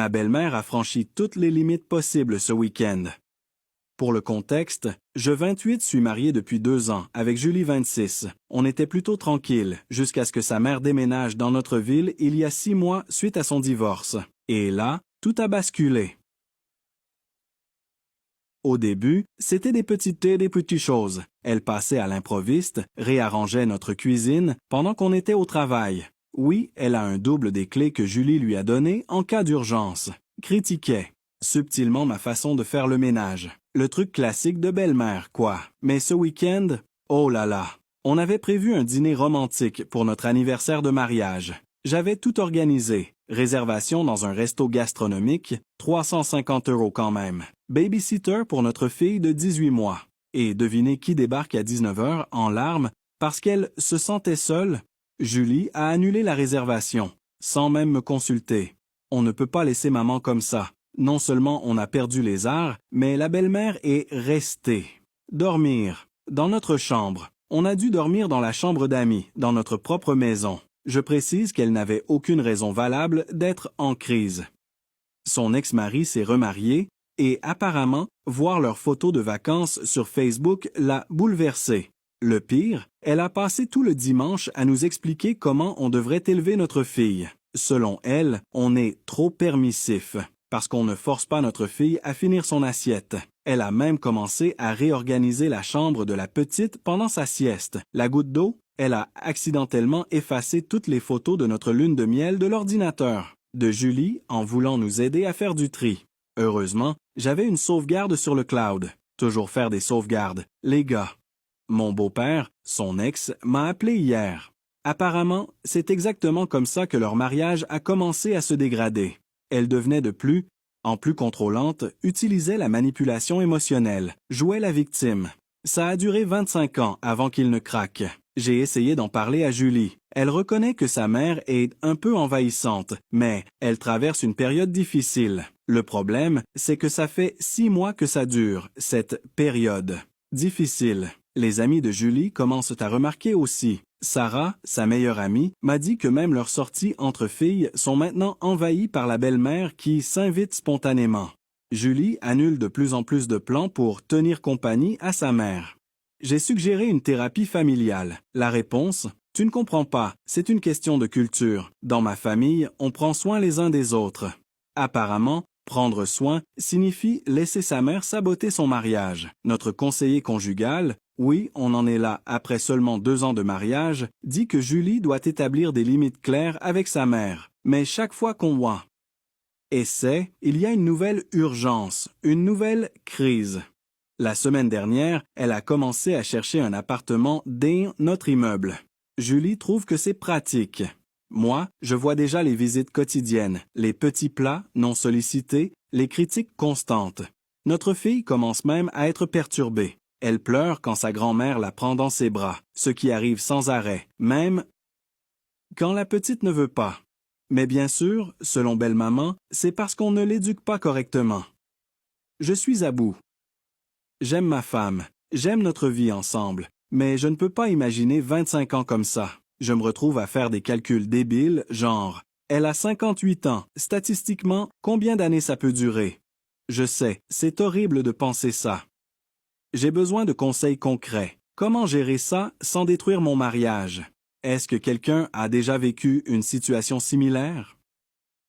Ma belle-mère a franchi toutes les limites possibles ce week-end. Pour le contexte, je 28 suis marié depuis 2 ans, avec Julie 26. On était plutôt tranquille, jusqu'à ce que sa mère déménage dans notre ville il y a 6 mois suite à son divorce. Et là, tout a basculé. Au début, c'était des petites choses. Elle passait à l'improviste, réarrangeait notre cuisine pendant qu'on était au travail. Oui, elle a un double des clés que Julie lui a données en cas d'urgence. Critiquait subtilement ma façon de faire le ménage. Le truc classique de belle-mère, quoi. Mais ce week-end, oh là là, on avait prévu un dîner romantique pour notre anniversaire de mariage. J'avais tout organisé. Réservation dans un resto gastronomique, 350 € quand même. Babysitter pour notre fille de 18 mois. Et devinez qui débarque à 19 h en larmes parce qu'elle se sentait seule? Julie a annulé la réservation, sans même me consulter. On ne peut pas laisser maman comme ça. Non seulement on a perdu les arts, mais la belle-mère est restée. Dormir. Dans notre chambre. On a dû dormir dans la chambre d'amis, dans notre propre maison. Je précise qu'elle n'avait aucune raison valable d'être en crise. Son ex-mari s'est remarié et apparemment, voir leurs photos de vacances sur Facebook l'a bouleversée. Le pire, elle a passé tout le dimanche à nous expliquer comment on devrait élever notre fille. Selon elle, on est trop permissif, parce qu'on ne force pas notre fille à finir son assiette. Elle a même commencé à réorganiser la chambre de la petite pendant sa sieste. La goutte d'eau, elle a accidentellement effacé toutes les photos de notre lune de miel de l'ordinateur. De Julie, en voulant nous aider à faire du tri. Heureusement, j'avais une sauvegarde sur le cloud. Toujours faire des sauvegardes, les gars. Mon beau-père, son ex, m'a appelé hier. Apparemment, c'est exactement comme ça que leur mariage a commencé à se dégrader. Elle devenait de plus en plus contrôlante, utilisait la manipulation émotionnelle, jouait la victime. Ça a duré 25 ans avant qu'il ne craque. J'ai essayé d'en parler à Julie. Elle reconnaît que sa mère est un peu envahissante, mais elle traverse une période difficile. Le problème, c'est que ça fait 6 mois que ça dure, cette période difficile. Les amis de Julie commencent à remarquer aussi. Sarah, sa meilleure amie, m'a dit que même leurs sorties entre filles sont maintenant envahies par la belle-mère qui s'invite spontanément. Julie annule de plus en plus de plans pour tenir compagnie à sa mère. J'ai suggéré une thérapie familiale. La réponse, tu ne comprends pas, c'est une question de culture. Dans ma famille, on prend soin les uns des autres. Apparemment, prendre soin signifie laisser sa mère saboter son mariage. Notre conseiller conjugal, oui, on en est là après seulement 2 ans de mariage, dit que Julie doit établir des limites claires avec sa mère. Mais chaque fois qu'on voit il y a une nouvelle urgence, une nouvelle crise. La semaine dernière, elle a commencé à chercher un appartement dans notre immeuble. Julie trouve que c'est pratique. Moi, je vois déjà les visites quotidiennes, les petits plats non sollicités, les critiques constantes. Notre fille commence même à être perturbée. Elle pleure quand sa grand-mère la prend dans ses bras, ce qui arrive sans arrêt, même quand la petite ne veut pas. Mais bien sûr, selon belle-maman, c'est parce qu'on ne l'éduque pas correctement. Je suis à bout. J'aime ma femme, j'aime notre vie ensemble, mais je ne peux pas imaginer 25 ans comme ça. Je me retrouve à faire des calculs débiles, genre, elle a 58 ans, statistiquement, combien d'années ça peut durer? Je sais, c'est horrible de penser ça. J'ai besoin de conseils concrets. Comment gérer ça sans détruire mon mariage? Est-ce que quelqu'un a déjà vécu une situation similaire?